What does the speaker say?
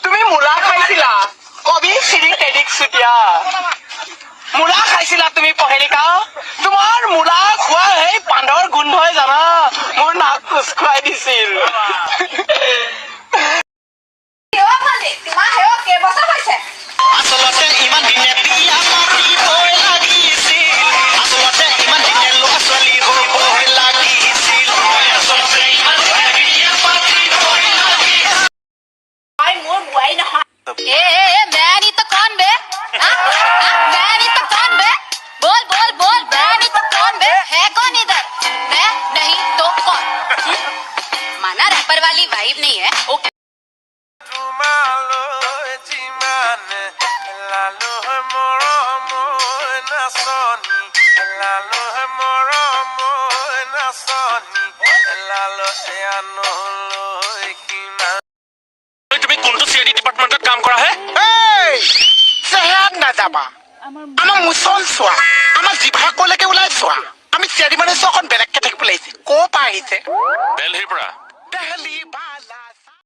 তুমি মূলা খাইছিলা কবি শ্ৰী টেৰিক চুতীয়া মূলা খাইছিলা তুমি পহেলিকা তোমাৰ মূলা খোৱা সেই পাণৰ গোন্ধই জানা মোৰ নাক কোচ খুৱাই দিছিল আচলতে ইমান দিনে বিয়া পাতিবই লাগিছিল আচলতে ইমান দিনে ল'ৰা ছোৱালী হ'বই লাগিছিল আচলতে ইমান দিনে বিয়া পাতিবই লাগিছিল মোৰ বোৱাৰী নহয় मैं नहीं तो कौन बे मैं नहीं तो कौन बे बोल बोल बोल मैं नहीं तो कौन बे है कौन इधर मैं नहीं तो कौन माना रैपर वाली वाइब नहीं है ओके তুমি কোনটো চিআইডি ডিপাৰ্টমেণ্টত কাম কৰা হে চেহেৰাত নাযাবা আমাৰ মুচল চোৱা আমাৰ জিভা কলৈকে ওলাই চোৱা আমি চিআইডি মানে অকণ বেলেগকে থাকিব লাগিছে ক'ৰ পৰা আহিছে দেলহিৰ পৰা দেহলি বালা